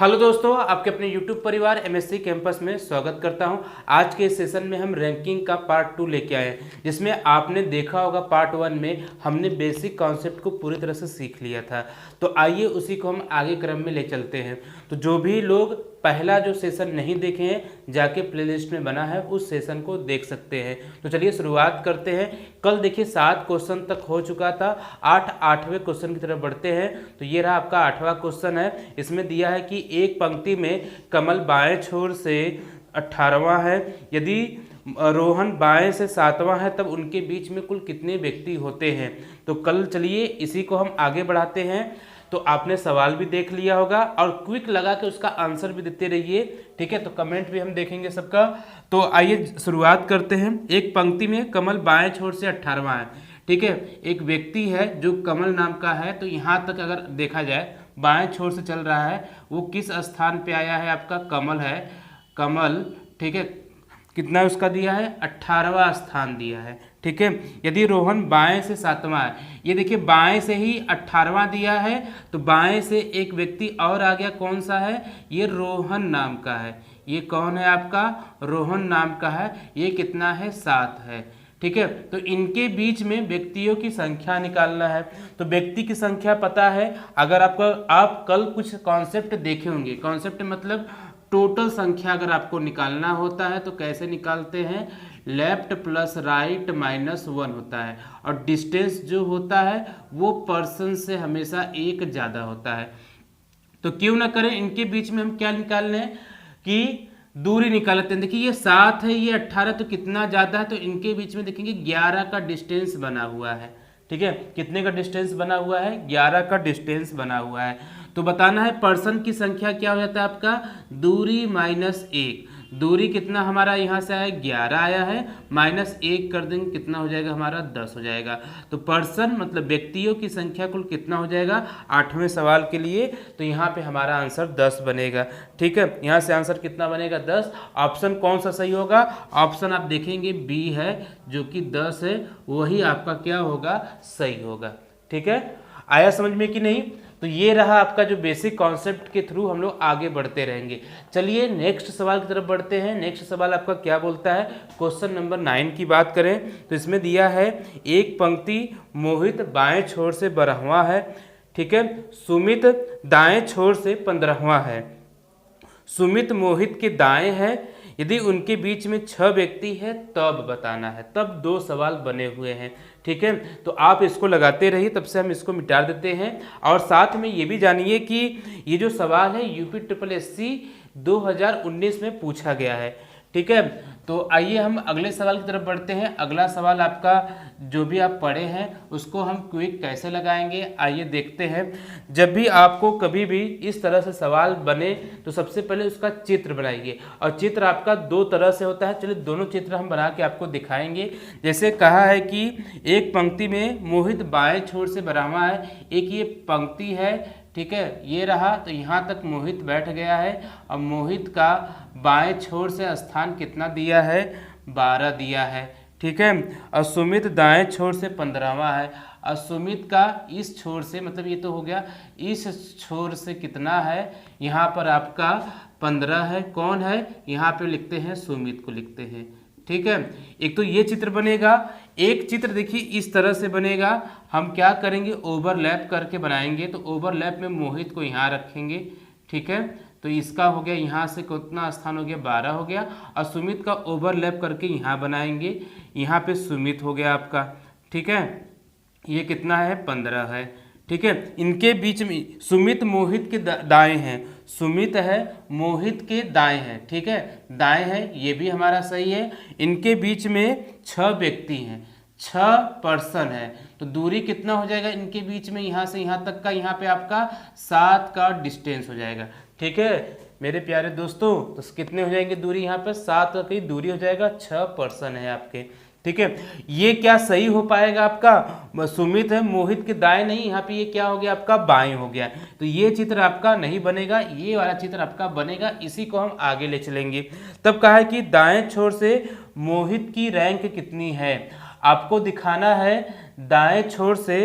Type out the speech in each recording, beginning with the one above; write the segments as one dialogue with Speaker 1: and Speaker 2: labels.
Speaker 1: Hello दोस्तों, आपके अपने YouTube परिवार MSc कैंपस में स्वागत करता हूं। आज के सेशन में हम रैंकिंग का पार्ट 2 लेके आए हैं, जिसमें आपने देखा होगा पार्ट 1 में हमने बेसिक कॉन्सेप्ट को पूरी तरह से सीख लिया था। तो आइए उसी को हम आगे क्रम में ले चलते हैं। तो जो भी लोग पहला जो सेशन नहीं देखे हैं, जाके प्लेलिस्ट में बना है उस सेशन को देख सकते हैं। तो चलिए शुरुआत करते हैं। कल देखिए 7 क्वेश्चन तक हो चुका था, 8वें क्वेश्चन की तरफ बढ़ते हैं। तो ये रहा आपका 8वां क्वेश्चन है। इसमें दिया है कि एक पंक्ति में कमल बाएं छोर से 18वां है, यदि रोहन बाएं से 7वां है, तब उनके बीच में कुल कितने व्यक्ति होते हैं। तो कल चलिए इसी को हम आगे बढ़ाते हैं। तो आपने सवाल भी देख लिया होगा और क्विक लगा के उसका आंसर भी देते रहिए, ठीक है। तो कमेंट भी हम देखेंगे सबका। तो आइए शुरुआत करते हैं। एक पंक्ति में कमल बाएं छोर से 18वां है, ठीक है। एक व्यक्ति है जो कमल नाम का है। तो यहाँ तक अगर देखा जाए बाएं छोर से चल रहा है, वो किस स्थान पे आया है, आपका कमल है, कमल, ठीक है। कितना उसका दिया है, 18वां स्थान दिया है, ठीक है। यदि रोहन बाएं से 7वां है, ये देखिए बाएं से ही 18वां दिया है, तो बाएं से एक व्यक्ति और आ गया, कौन सा है, ये रोहन नाम का है। ये कौन है आपका, रोहन नाम का है। ये कितना है, 7 है, ठीक है। तो इनके बीच में व्यक्तियों की संख्या निकालना है। तो व्यक्ति की संख्या पता है, अगर आप कल कुछ कॉन्सेप्ट देखे होंगे। कॉन्सेप्ट मतलब टोटल संख्या अगर आपको निकालना होता है तो कैसे निकालते हैं, लेफ्ट प्लस राइट माइनस 1 होता है, और डिस्टेंस जो होता है वो पर्सन से हमेशा 1 ज़्यादा होता है। तो क्यों ना करें, इनके बीच में हम क्या निकाल लें कि दूरी निकालते हैं। देखिए ये 7 है, ये 18, तो कितना ज़्यादा है, तो इनके बीच में देखेंगे 11 का डिस्टेंस बना हुआ है, ठीक है। कितने का डिस्टेंस बना हुआ है, 11 का डिस्टेंस बना हुआ है। तो बताना है पर्सन की संख्या क्या हो जाता है आपका, दूरी माइनस 1। दूरी कितना हमारा यहाँ से आया, 11 आया है, माइनस 1 कर देंगे, कितना हो जाएगा हमारा, 10 हो जाएगा। तो पर्सन मतलब व्यक्तियों की संख्या कुल कितना हो जाएगा 8वें सवाल के लिए। तो यहाँ पे हमारा आंसर 10 बनेगा, ठीक है। यहाँ से आंसर कितना बनेगा, 10। ऑप्शन कौन सा सही होगा, ऑप्शन आप देखेंगे बी है, जो कि 10 है, वही आपका क्या होगा, सही होगा, ठीक है। आया समझ में कि नहीं। तो ये रहा आपका जो बेसिक कॉन्सेप्ट के थ्रू हम लोग आगे बढ़ते रहेंगे। चलिए नेक्स्ट सवाल की तरफ बढ़ते हैं। नेक्स्ट सवाल आपका क्या बोलता है, क्वेश्चन नंबर 9 की बात करें तो इसमें दिया है एक पंक्ति मोहित बाएं छोर से 12वां है, ठीक है। सुमित दाएं छोर से 15वां है। सुमित मोहित के दाएं है, यदि उनके बीच में 6 व्यक्ति है तब बताना है। तब 2 सवाल बने हुए हैं, ठीक है। तो आप इसको लगाते रहिए, तब से हम इसको मिटा देते हैं। और साथ में ये भी जानिए कि ये जो सवाल है UPSSC 2019 में पूछा गया है, ठीक है। तो आइए हम अगले सवाल की तरफ बढ़ते हैं। अगला सवाल आपका जो भी आप पढ़े हैं उसको हम क्विक कैसे लगाएंगे, आइए देखते हैं। जब भी आपको कभी भी इस तरह से सवाल बने तो सबसे पहले उसका चित्र बनाइए, और चित्र आपका 2 तरह से होता है। चलिए दोनों चित्र हम बना के आपको दिखाएंगे। जैसे कहा है कि एक पंक्ति में मोहित बाएं छोर से 12वां है, एक ये पंक्ति है, ठीक है, ये रहा। तो यहाँ तक मोहित बैठ गया है, और मोहित का बाएं छोर से स्थान कितना दिया है, 12 दिया है, ठीक है। और सुमित दाएं छोर से 15वां है, और सुमित का इस छोर से, मतलब ये तो हो गया, इस छोर से कितना है, यहाँ पर आपका 15 है। कौन है, यहाँ पे लिखते हैं सुमित को लिखते हैं, ठीक है। एक तो ये चित्र बनेगा। एक चित्र देखिए इस तरह से बनेगा। हम क्या करेंगे, ओवरलैप करके बनाएंगे। तो ओवरलैप में मोहित को यहाँ रखेंगे, ठीक है। तो इसका हो गया, यहाँ से कितना स्थान हो गया, 12 हो गया। और सुमित का ओवरलैप करके यहाँ बनाएंगे, यहाँ पे सुमित हो गया आपका, ठीक है। ये कितना है, 15 है, ठीक है। इनके बीच में सुमित मोहित के दाएं हैं, सुमित है मोहित के दाएं हैं, ठीक है, दाएं है, ये भी हमारा सही है। इनके बीच में 6 व्यक्ति हैं, 6 पर्सन है। तो दूरी कितना हो जाएगा इनके बीच में, यहाँ से यहाँ तक का, यहाँ पे आपका 7 का डिस्टेंस हो जाएगा, ठीक है मेरे प्यारे दोस्तों। तो कितने हो जाएंगे दूरी, यहाँ पे 7 की दूरी हो जाएगा, 6 पर्सन है आपके, ठीक है। ये क्या सही हो पाएगा आपका, सुमित है मोहित के दाएं नहीं, यहाँ पे ये क्या हो गया आपका, बाएं हो गया। तो ये चित्र आपका नहीं बनेगा, ये वाला चित्र आपका बनेगा। इसी को हम आगे ले चलेंगे। तब कहा है कि दाएं छोर से मोहित की रैंक कितनी है। आपको दिखाना है दाएं छोर से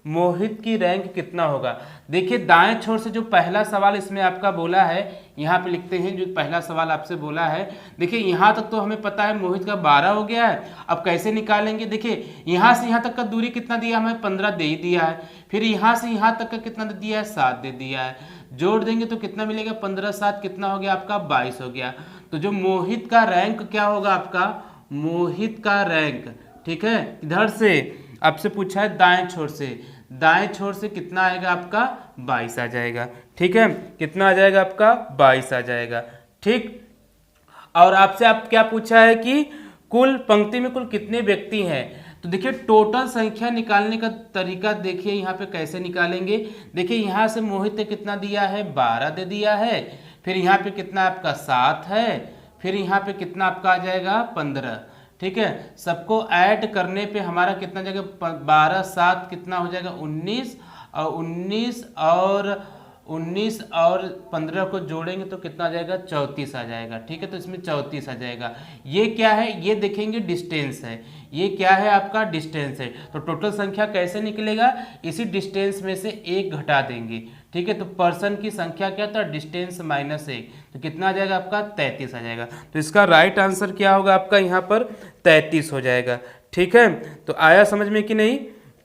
Speaker 1: मोहित की रैंक कितना होगा। देखिए दाएं छोर से जो पहला सवाल इसमें आपका बोला है, यहाँ पे लिखते हैं जो पहला सवाल आपसे बोला है। देखिए यहाँ तक तो हमें पता है मोहित का 12 हो गया है। अब कैसे निकालेंगे, देखिए यहाँ से यहाँ तक का दूरी कितना दिया, हमें 15 दे ही दिया है। फिर यहाँ से यहाँ तक का कितना दे दिया है, 7 दे दिया है। जोड़ देंगे तो कितना मिलेगा, 15 7 कितना हो गया आपका, 22 हो गया। तो जो मोहित का रैंक क्या होगा आपका, मोहित का रैंक, ठीक है, इधर से आपसे पूछा है दाएं छोर से, दाएं छोर से कितना आएगा आपका, 22 आ जाएगा। ठीक है, कितना आ जाएगा आपका, 22 आ जाएगा। ठीक, और आपसे आप क्या पूछा है कि कुल पंक्ति में कुल कितने व्यक्ति हैं। तो देखिए टोटल संख्या निकालने का तरीका देखिए यहाँ पे कैसे निकालेंगे। देखिए यहाँ से मोहित ने कितना दिया है, 12 दे दिया है। फिर यहाँ पे कितना आपका 7 है। फिर यहाँ पे कितना आपका आ जाएगा, 15। ठीक है, सबको ऐड करने पे हमारा कितना जाएगा, 12 7 कितना हो जाएगा, 19 और 19 और 15 को जोड़ेंगे तो कितना आ जाएगा, 34 आ जाएगा। ठीक है, तो इसमें 34 आ जाएगा। ये क्या है, ये देखेंगे डिस्टेंस है, ये क्या है आपका डिस्टेंस है। तो टोटल संख्या कैसे निकलेगा, इसी डिस्टेंस में से 1 घटा देंगे। ठीक है, तो पर्सन की संख्या क्या था, डिस्टेंस -1, तो कितना आ जाएगा आपका, 33 आ जाएगा। तो इसका राइट आंसर क्या होगा आपका, यहाँ पर 33 हो जाएगा। ठीक है, तो आया समझ में कि नहीं,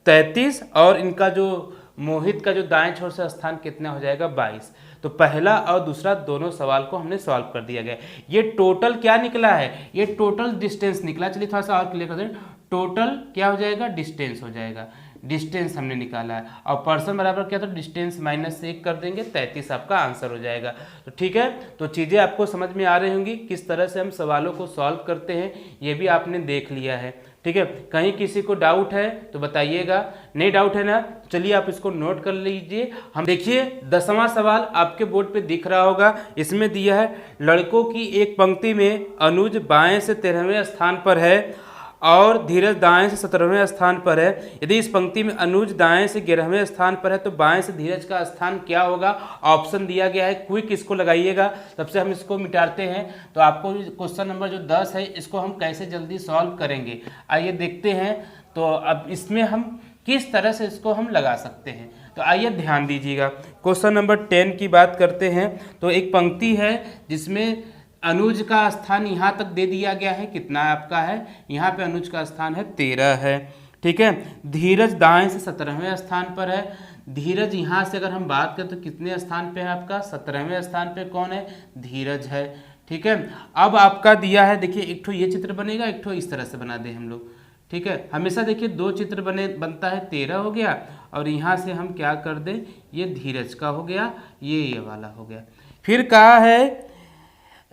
Speaker 1: 33 और इनका जो मोहित का जो दाएं छोर से स्थान कितना हो जाएगा, 22। तो पहला और दूसरा दोनों सवाल को हमने सॉल्व कर दिया गया। ये टोटल क्या निकला है, ये टोटल डिस्टेंस निकला। चलिए थोड़ा सा और क्लियर कर दें, टोटल क्या हो जाएगा, डिस्टेंस हो जाएगा। डिस्टेंस हमने निकाला है और पर्सन बराबर क्या, तो डिस्टेंस -1 कर देंगे, 33 आपका आंसर हो जाएगा। तो ठीक है, तो चीज़ें आपको समझ में आ रही होंगी किस तरह से हम सवालों को सॉल्व करते हैं, ये भी आपने देख लिया है। ठीक है, कहीं किसी को डाउट है तो बताइएगा, नहीं डाउट है ना, चलिए आप इसको नोट कर लीजिए। हम देखिए 10वां सवाल आपके बोर्ड पे दिख रहा होगा, इसमें दिया है लड़कों की एक पंक्ति में अनुज बाएं से 13वें स्थान पर है और धीरज दाएं से 17वें स्थान पर है। यदि इस पंक्ति में अनुज दाएं से 11वें स्थान पर है तो बाएं से धीरज का स्थान क्या होगा। ऑप्शन दिया गया है, क्विक इसको लगाइएगा। सबसे हम इसको मिटाते हैं तो आपको क्वेश्चन नंबर जो 10 है इसको हम कैसे जल्दी सॉल्व करेंगे, आइए देखते हैं। तो अब इसमें हम किस तरह से इसको हम लगा सकते हैं, तो आइए ध्यान दीजिएगा। क्वेश्चन नंबर 10 की बात करते हैं। तो एक पंक्ति है जिसमें अनुज का स्थान यहाँ तक दे दिया गया है, कितना आपका है, यहाँ पे अनुज का स्थान है 13 है। ठीक है, धीरज दाएं से 17वें स्थान पर है। धीरज यहाँ से अगर हम बात करें तो कितने स्थान पे है आपका, 17वें स्थान पे कौन है, धीरज है। ठीक है, अब आपका दिया है, देखिए एक ठो ये चित्र बनेगा, एक ठो इस तरह से बना दे हम लोग। ठीक है, हमेशा देखिए 2 चित्र बनता है, 13 हो गया और यहाँ से हम क्या कर दें, ये धीरज का हो गया, ये वाला हो गया। फिर कहा है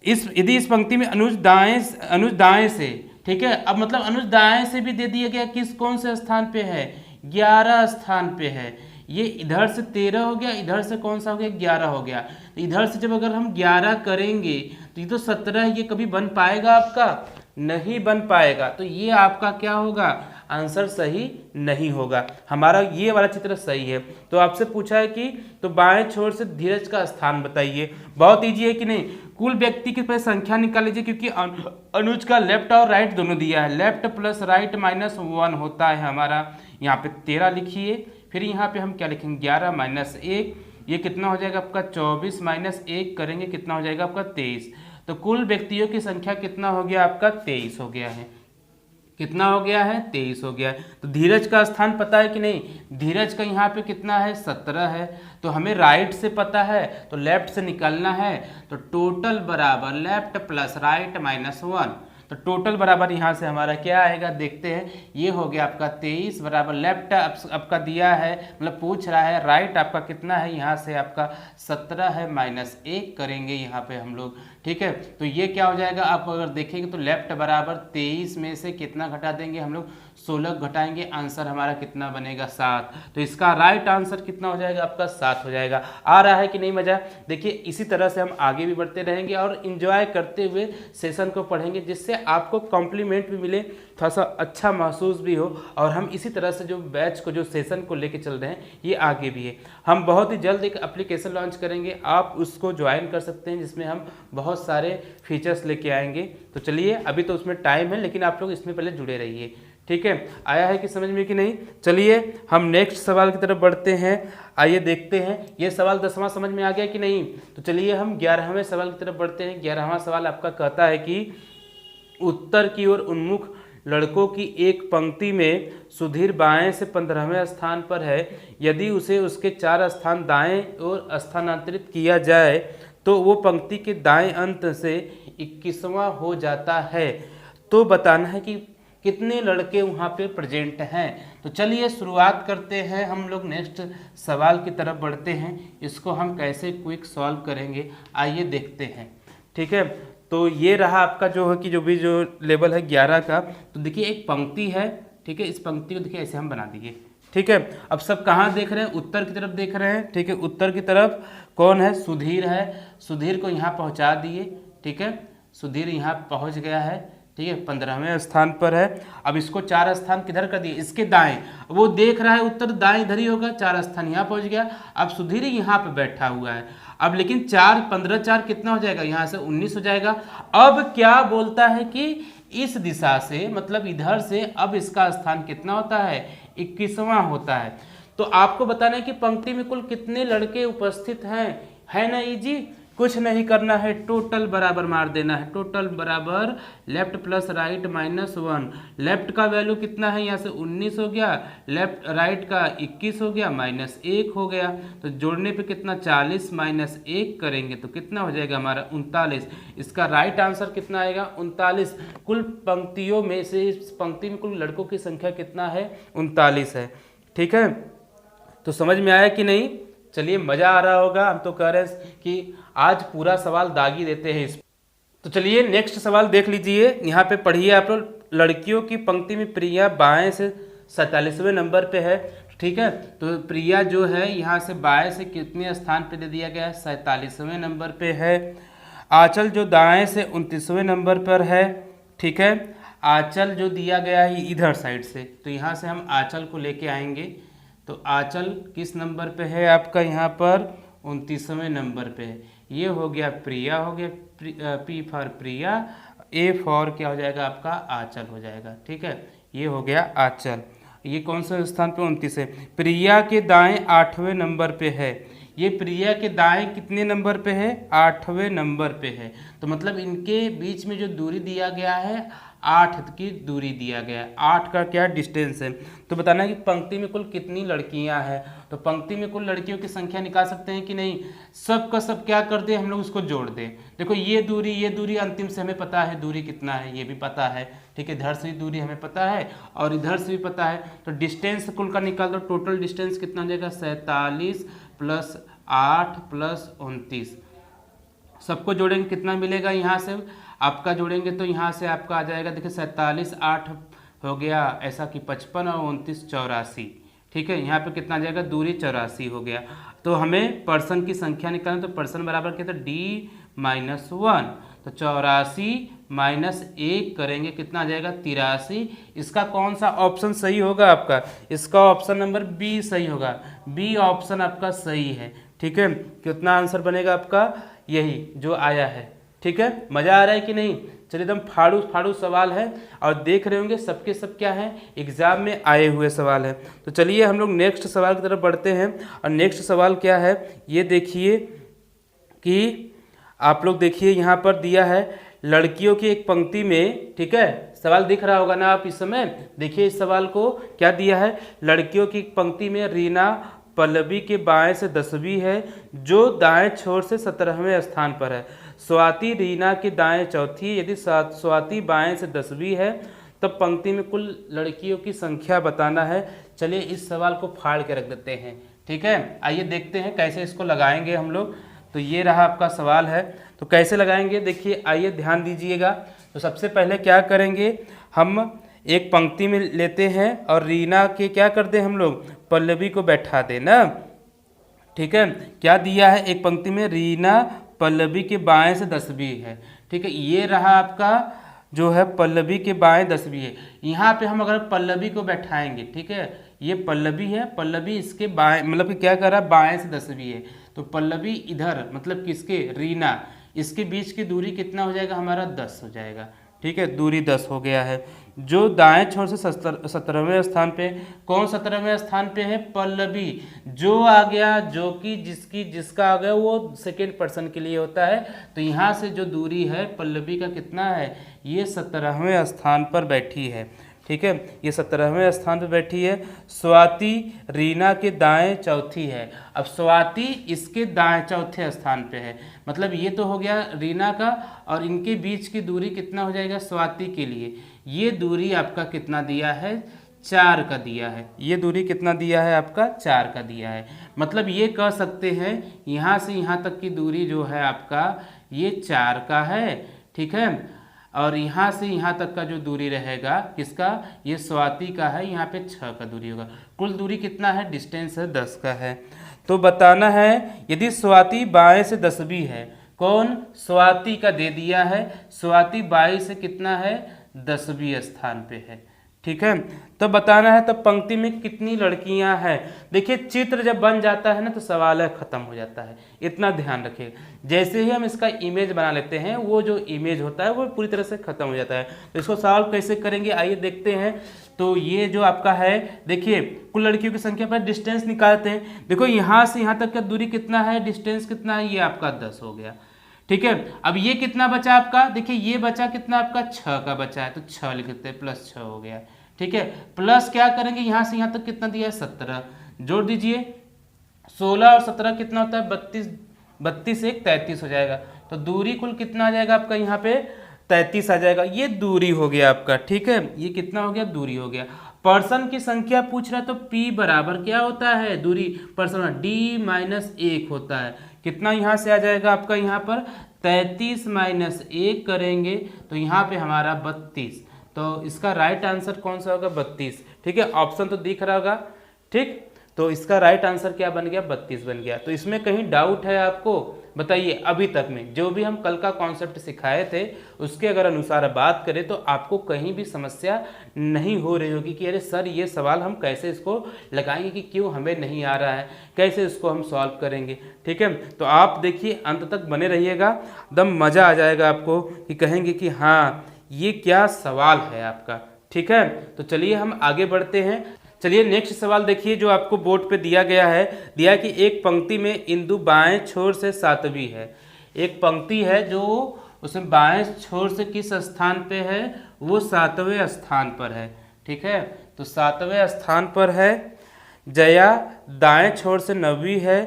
Speaker 1: यदि इस पंक्ति में अनुज दाएं से, ठीक है, अब मतलब अनुज दाएं से भी दे दिया गया, किस कौन से स्थान पे है, 11 स्थान पे है। ये इधर से 13 हो गया, इधर से कौन सा हो गया, 11 हो गया। तो इधर से जब अगर हम 11 करेंगे तो ये तो 17, ये कभी बन पाएगा आपका, नहीं बन पाएगा। तो ये आपका क्या होगा, आंसर सही नहीं होगा। हमारा ये वाला चित्र सही है। तो आपसे पूछा है कि तो बाएं छोर से धीरज का स्थान बताइए, बहुत ईजी है कि नहीं। कुल व्यक्ति की पहले संख्या निकाल लीजिए, क्योंकि अनुज का लेफ्ट और राइट दोनों दिया है, लेफ्ट प्लस राइट -1 होता है हमारा। यहाँ पे 13 लिखिए, फिर यहाँ पे हम क्या लिखेंगे, 11 -1, ये कितना हो जाएगा आपका, 24 -1 करेंगे कितना हो जाएगा आपका, 23। तो कुल व्यक्तियों की संख्या कितना हो गया आपका, 23 हो गया है। कितना हो गया है, 23 हो गया है। तो धीरज का स्थान पता है कि नहीं, धीरज का यहाँ पे कितना है, 17 है। तो हमें राइट से पता है तो लेफ्ट से निकालना है। तो टोटल बराबर लेफ्ट प्लस राइट -1, तो टोटल बराबर यहाँ से हमारा क्या आएगा, देखते हैं। ये हो गया आपका 23 बराबर लेफ्ट आपका दिया है, मतलब पूछ रहा है राइट आपका कितना है, यहाँ से आपका 17 है, -1 करेंगे यहाँ पे हम लोग। ठीक है, तो ये क्या हो जाएगा, आप अगर देखेंगे तो लेफ्ट बराबर 23 में से कितना घटा देंगे हम लोग, 16 घटाएंगे, आंसर हमारा कितना बनेगा, 7। तो इसका राइट आंसर कितना हो जाएगा आपका, 7 हो जाएगा। आ रहा है कि नहीं मजा। देखिए इसी तरह से हम आगे भी बढ़ते रहेंगे और इंजॉय करते हुए सेशन को पढ़ेंगे, जिससे आपको कॉम्प्लीमेंट भी मिले, थोड़ा सा अच्छा महसूस भी हो। और हम इसी तरह से जो बैच को, जो सेशन को लेके चल रहे हैं, ये आगे भी है। हम बहुत ही जल्द एक एप्लीकेशन लॉन्च करेंगे, आप उसको ज्वाइन कर सकते हैं, जिसमें हम बहुत सारे फीचर्स लेके आएंगे। तो चलिए अभी तो उसमें टाइम है, लेकिन आप लोग इसमें पहले जुड़े रहिए। ठीक है, आया है कि समझ में कि नहीं। चलिए हम नेक्स्ट सवाल की तरफ बढ़ते हैं। आइए देखते हैं ये सवाल 10वां समझ में आ गया कि नहीं। तो चलिए हम 11वें सवाल की तरफ बढ़ते हैं। 11वां सवाल आपका कहता है कि उत्तर की ओर उन्मुख लड़कों की एक पंक्ति में सुधीर बाएं से 15वें स्थान पर है। यदि उसे उसके 4 स्थान दाएं ओर स्थानांतरित किया जाए तो वो पंक्ति के दाएं अंत से 21वां हो जाता है। तो बताना है कि कितने लड़के वहाँ पे प्रेजेंट हैं। तो चलिए शुरुआत करते हैं, हम लोग नेक्स्ट सवाल की तरफ बढ़ते हैं। इसको हम कैसे क्विक सॉल्व करेंगे आइए देखते हैं। ठीक है, तो ये रहा आपका जो है कि जो लेवल है 11 का। तो देखिए एक पंक्ति है, ठीक है, इस पंक्ति को देखिए ऐसे हम बना दिए। ठीक है, अब सब कहाँ देख रहे हैं, उत्तर की तरफ देख रहे हैं। ठीक है, उत्तर की तरफ कौन है, सुधीर है। सुधीर को यहाँ पहुँचा दिए। ठीक है, सुधीर यहाँ पहुँच गया है। ठीक है, 15वें स्थान पर है। अब इसको 4 स्थान किधर कर दिए, इसके दाएं। वो देख रहा है उत्तर दाएं इधर ही होगा, 4 स्थान यहाँ पहुँच गया। अब सुधीर यहाँ पे बैठा हुआ है। अब लेकिन 4 15 4 कितना हो जाएगा, यहाँ से 19 हो जाएगा। अब क्या बोलता है कि इस दिशा से मतलब इधर से अब इसका स्थान कितना होता है, 21वां होता है। तो आपको बताना है कि पंक्ति में कुल कितने लड़के उपस्थित हैं। है ना इजी, कुछ नहीं करना है, टोटल बराबर मार देना है। टोटल बराबर लेफ्ट प्लस राइट -1। लेफ्ट का वैल्यू कितना है, यहाँ से 19 हो गया, लेफ्ट राइट का 21 हो गया, -1 हो गया। तो जोड़ने पे कितना 40 -1 करेंगे तो कितना हो जाएगा हमारा 39। इसका राइट आंसर कितना आएगा 39। कुल पंक्तियों में से इस पंक्ति में कुल लड़कों की संख्या कितना है, 39 है। ठीक है, तो समझ में आया कि नहीं। चलिए मज़ा आ रहा होगा, हम तो कह रहे हैं कि आज पूरा सवाल दागी देते हैं इस। तो चलिए नेक्स्ट सवाल देख लीजिए, यहाँ पे पढ़िए आप लोग। लड़कियों की पंक्ति में प्रिया बाएं से 47वें नंबर पे है। ठीक है, तो प्रिया जो है यहाँ से बाएं से कितने स्थान पे दे दिया गया है, 47वें नंबर पे है। आंचल जो दाएं से 29वें नंबर पर है। ठीक है, आंचल जो दिया गया है इधर साइड से, तो यहाँ से हम आंचल को लेके आएंगे। तो आंचल किस नंबर पे है आपका, यहाँ पर 29वें नंबर पे है। ये हो गया प्रिया, हो गया P for Priya, A for क्या हो जाएगा आपका आंचल हो जाएगा। ठीक है, ये हो गया आंचल। ये कौन सा स्थान पे, 29 है। प्रिया के दाएं 8वें नंबर पे है। ये प्रिया के दाएं कितने नंबर पे है, 8वें नंबर पे है। तो मतलब इनके बीच में जो दूरी दिया गया है 8 की दूरी दिया गया है। 8 का क्या डिस्टेंस है। तो बताना है कि पंक्ति में कुल कितनी लड़कियां हैं। तो पंक्ति में कुल लड़कियों की संख्या निकाल सकते हैं कि नहीं। सब का सब क्या कर दें हम लोग, उसको जोड़ दें। देखो ये दूरी अंतिम से हमें पता है दूरी कितना है, ये भी पता है। ठीक है, इधर से भी दूरी हमें पता है और इधर से भी पता है। तो डिस्टेंस कुल का निकाल दो। टोटल डिस्टेंस कितना हो जाएगा, 47 + 8 + 29। सबको जोड़ेंगे कितना मिलेगा, यहाँ से आपका जोड़ेंगे तो यहाँ से आपका आ जाएगा, देखिए 47 8 हो गया ऐसा कि 55 और 29 84। ठीक है, यहाँ पे कितना आ जाएगा, दूरी 84 हो गया। तो हमें पर्सन की संख्या निकालना, तो पर्सन बराबर क्या था, D-1। तो 84 - 1 करेंगे कितना आ जाएगा, 83। इसका कौन सा ऑप्शन सही होगा आपका, इसका ऑप्शन नंबर बी सही होगा। बी ऑप्शन आपका सही है। ठीक है, कितना आंसर बनेगा आपका, यही जो आया है। ठीक है, मज़ा आ रहा है कि नहीं। चलिए एकदम फाड़ू फाड़ू सवाल है और देख रहे होंगे सबके सब क्या है, एग्जाम में आए हुए सवाल है। तो चलिए हम लोग नेक्स्ट सवाल की तरफ बढ़ते हैं। और नेक्स्ट सवाल क्या है, ये देखिए कि आप लोग देखिए यहाँ पर दिया है लड़कियों की एक पंक्ति में। ठीक है, सवाल दिख रहा होगा ना आप इस समय, देखिए इस सवाल को क्या दिया है। लड़कियों की एक पंक्ति में रीना पल्लवी के बाएं से 10वीं है, जो दाएं छोर से 17वें स्थान पर है। स्वाति रीना के दाएं चौथी, यदि स्वाति बाएं से 10वीं है तब पंक्ति में कुल लड़कियों की संख्या बताना है। चलिए इस सवाल को फाड़ के रख देते हैं। ठीक है, आइए देखते हैं कैसे इसको लगाएंगे हम लोग। तो ये रहा आपका सवाल है, तो कैसे लगाएंगे देखिए, आइए ध्यान दीजिएगा। तो सबसे पहले क्या करेंगे, हम एक पंक्ति में लेते हैं और रीना के क्या करते हैं हम लोग, पल्लवी को बैठा दें ना। ठीक है, क्या दिया है, एक पंक्ति में रीना पल्लवी के बाएं से 10वीं है। ठीक है, ये रहा आपका जो है पल्लवी के बाएं 10वीं है। यहाँ पे हम अगर पल्लवी को बैठाएंगे, ठीक है, ये पल्लवी है, पल्लवी इसके बाएं मतलब कि क्या कर रहा है, बाएं से 10वीं है। तो पल्लवी इधर मतलब किसके, रीना, इसके बीच की दूरी कितना हो जाएगा हमारा, 10 हो जाएगा। ठीक है, दूरी 10 हो गया है। जो दाएं छोर से 17वें स्थान पे, कौन 17वें स्थान पे है? पल्लवी। जो आ गया, जो कि जिसका आ गया वो सेकेंड पर्सन के लिए होता है। तो यहाँ से जो दूरी है पल्लवी का कितना है? ये 17वें स्थान पर बैठी है। ठीक है, ये 17वें स्थान पर बैठी है। स्वाति रीना के दाएं चौथी है। अब स्वाति इसके दाएं चौथे स्थान पे है, मतलब ये तो हो गया रीना का, और इनके बीच की दूरी कितना हो जाएगा स्वाति के लिए? ये दूरी आपका कितना दिया है? 4 का दिया है। ये दूरी कितना दिया है आपका? 4 का दिया है। मतलब ये कह सकते हैं यहाँ से यहाँ तक की दूरी जो है आपका ये 4 का है। ठीक है, और यहाँ से यहाँ तक का जो दूरी रहेगा किसका? ये स्वाति का है। यहाँ पे 6 का दूरी होगा। कुल दूरी कितना है? डिस्टेंस है 10 का है। तो बताना है यदि स्वाति बाएं से 10वीं है। कौन? स्वाति का दे दिया है। स्वाति बाएं से कितना है? 10वीं स्थान पे है। ठीक है, तो बताना है तब पंक्ति में कितनी लड़कियां हैं। देखिए चित्र जब बन जाता है ना तो सवाल है खत्म हो जाता है, इतना ध्यान रखिएगा। जैसे ही हम इसका इमेज बना लेते हैं वो जो इमेज होता है वो पूरी तरह से खत्म हो जाता है। तो इसको सॉल्व कैसे करेंगे आइए देखते हैं। तो ये जो आपका है, देखिए कुल लड़कियों की संख्या पर डिस्टेंस निकालते हैं। देखो यहाँ से यहाँ तक का दूरी कितना है, डिस्टेंस कितना है? ये आपका 10 हो गया। ठीक है, अब ये कितना बचा आपका? देखिए ये बचा कितना आपका? 6 का बचा है, तो 6 लिख देते हैं, +6 हो गया। ठीक है, प्लस क्या करेंगे? यहाँ से यहाँ तक कितना दिया है? 17 जोड़ दीजिए। 16 और 17 कितना होता है? 32। 32 से 33 हो जाएगा। तो दूरी कुल कितना आ जाएगा आपका? यहाँ पे 33 आ जाएगा। ये दूरी हो गया आपका। ठीक है, ये कितना हो गया? दूरी हो गया। पर्सन की संख्या पूछ रहा है तो P बराबर क्या होता है? दूरी पर्सन D-1 होता है। कितना यहाँ से आ जाएगा आपका? यहाँ पर 33 - 1 करेंगे तो यहाँ पे हमारा 32। तो इसका राइट आंसर कौन सा होगा? 32। ठीक है, ऑप्शन तो दिख रहा होगा। ठीक, तो इसका राइट आंसर क्या बन गया? 32 बन गया। तो इसमें कहीं डाउट है आपको? बताइए। अभी तक में जो भी हम कल का कॉन्सेप्ट सिखाए थे उसके अगर अनुसार बात करें तो आपको कहीं भी समस्या नहीं हो रही होगी कि अरे सर ये सवाल हम कैसे इसको लगाएंगे, कि क्यों हमें नहीं आ रहा है, कैसे इसको हम सॉल्व करेंगे। ठीक है, तो आप देखिए अंत तक बने रहिएगा, एकदम मज़ा आ जाएगा आपको कि कहेंगे कि हाँ ये क्या सवाल है आपका। ठीक है, तो चलिए हम आगे बढ़ते हैं। चलिए नेक्स्ट सवाल देखिए जो आपको बोर्ड पे दिया गया है। दिया कि एक पंक्ति में इंदु बाएं छोर से 7वीं है। एक पंक्ति है जो उसमें बाएं छोर से किस स्थान पे है? वो 7वें स्थान पर है। ठीक है, तो 7वें स्थान पर है। जया दाएं छोर से 9वीं है।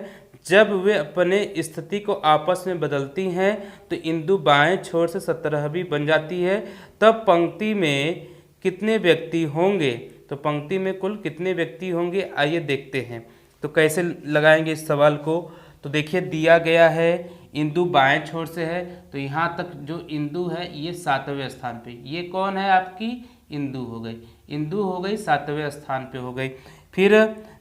Speaker 1: जब वे अपने स्थिति को आपस में बदलती हैं तो इंदु बाएं छोर से 17वीं बन जाती है। तब पंक्ति में कितने व्यक्ति होंगे? तो पंक्ति में कुल कितने व्यक्ति होंगे आइए देखते हैं। तो कैसे लगाएंगे इस सवाल को? तो देखिए दिया गया है इंदु बाएं छोर से है, तो यहाँ तक जो इंदु है ये 7वें स्थान पे। ये कौन है आपकी? इंदु हो गई। इंदु हो गई 7वें स्थान पे हो गई। फिर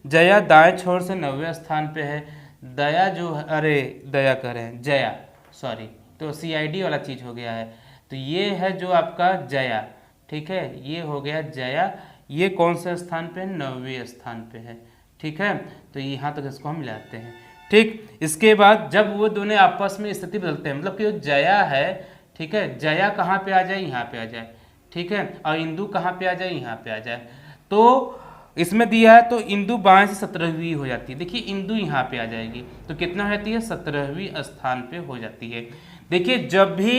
Speaker 1: जया दाएं छोर से 9वें स्थान पे है। दया जो है, अरे दया कह रहे हैं, जया, सॉरी, तो CID वाला चीज़ हो गया है। तो ये है जो आपका जया। ठीक है, ये हो गया जया। ये कौन से स्थान पे है? 9वें स्थान पे है। ठीक है, तो यहाँ तक इसको हम मिलाते हैं। ठीक, इसके बाद जब वो दोनों आपस में स्थिति बदलते हैं, मतलब कि जो जया है, ठीक है, जया कहाँ पे आ जाए? यहाँ पे आ जाए। ठीक है, और इंदु कहाँ पे आ जाए? यहाँ पे आ जाए। तो इसमें दिया है तो इंदु बाएं से 17वीं हो जाती है। देखिए इंदु यहाँ पे आ जाएगी तो कितना हो जाती है? 17वीं स्थान पे हो जाती है। देखिए जब भी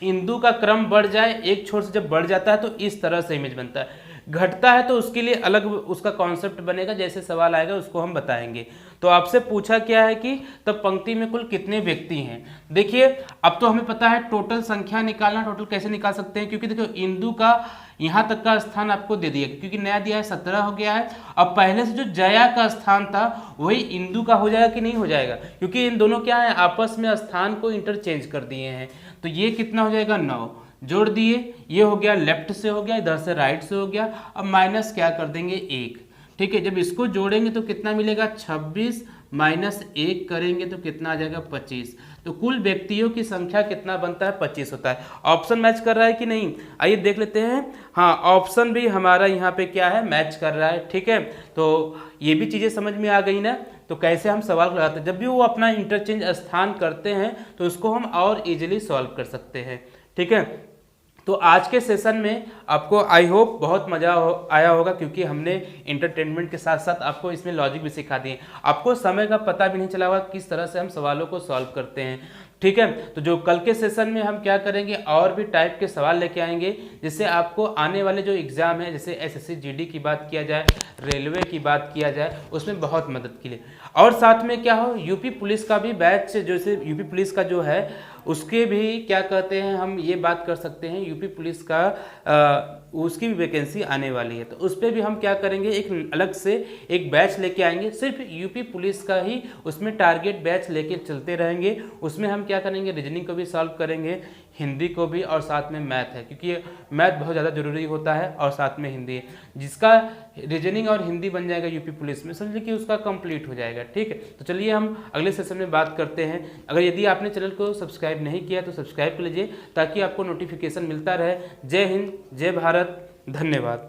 Speaker 1: इंदु का क्रम बढ़ जाए, एक छोर से जब बढ़ जाता है तो इस तरह से इमेज बनता है। घटता है तो उसके लिए अलग उसका कॉन्सेप्ट बनेगा, जैसे सवाल आएगा उसको हम बताएंगे। तो आपसे पूछा क्या है कि तब पंक्ति में कुल कितने व्यक्ति हैं। देखिए अब तो हमें पता है टोटल संख्या निकालना। टोटल कैसे निकाल सकते हैं? क्योंकि देखो इंदु का यहाँ तक का स्थान आपको दे दिया, क्योंकि नया दिया है 17 हो गया है। अब पहले से जो जया का स्थान था वही इंदु का हो जाएगा कि नहीं हो जाएगा? क्योंकि इन दोनों क्या है, आपस में स्थान को इंटरचेंज कर दिए हैं। तो ये कितना हो जाएगा? 9 जोड़ दिए। ये हो गया लेफ्ट से हो गया, इधर से राइट से हो गया। अब माइनस क्या कर देंगे? 1। ठीक है, जब इसको जोड़ेंगे तो कितना मिलेगा? 26 - 1 करेंगे तो कितना आ जाएगा? 25। तो कुल व्यक्तियों की संख्या कितना बनता है? 25 होता है। ऑप्शन मैच कर रहा है कि नहीं आइए देख लेते हैं। हाँ, ऑप्शन भी हमारा यहाँ पे क्या है? मैच कर रहा है। ठीक है, तो ये भी चीज़ें समझ में आ गई ना। तो कैसे हम सवाल लगाते हैं, जब भी वो अपना इंटरचेंज स्थान करते हैं तो उसको हम और इजीली सॉल्व कर सकते हैं। ठीक है, तो आज के सेशन में आपको आई होप बहुत मज़ा आया होगा, क्योंकि हमने इंटरटेनमेंट के साथ साथ आपको इसमें लॉजिक भी सिखा दिए। आपको समय का पता भी नहीं चला होगा किस तरह से हम सवालों को सॉल्व करते हैं। ठीक है, तो जो कल के सेशन में हम क्या करेंगे, और भी टाइप के सवाल लेके आएंगे, जिससे आपको आने वाले जो एग्ज़ाम है, जैसे एसएससी जीडी की बात किया जाए, रेलवे की बात किया जाए, उसमें बहुत मदद के लिए। और साथ में क्या हो, यूपी पुलिस का भी बैच, जैसे यूपी पुलिस का जो है उसके भी क्या कहते हैं, हम ये बात कर सकते हैं, यूपी पुलिस का उसकी भी वैकेंसी आने वाली है, तो उस पर भी हम क्या करेंगे, एक अलग से एक बैच लेके आएंगे, सिर्फ यूपी पुलिस का ही उसमें टारगेट बैच लेके चलते रहेंगे। उसमें हम क्या करेंगे, रीजनिंग को भी सॉल्व करेंगे, हिंदी को भी, और साथ में मैथ है, क्योंकि मैथ बहुत ज़्यादा जरूरी होता है, और साथ में हिंदी है। जिसका रीजनिंग और हिंदी बन जाएगा यूपी पुलिस में, समझिए कि उसका कंप्लीट हो जाएगा। ठीक है, तो चलिए हम अगले सेशन में बात करते हैं। अगर यदि आपने चैनल को सब्सक्राइब नहीं किया तो सब्सक्राइब कर लीजिए, ताकि आपको नोटिफिकेशन मिलता रहे। जय हिंद, जय भारत, धन्यवाद।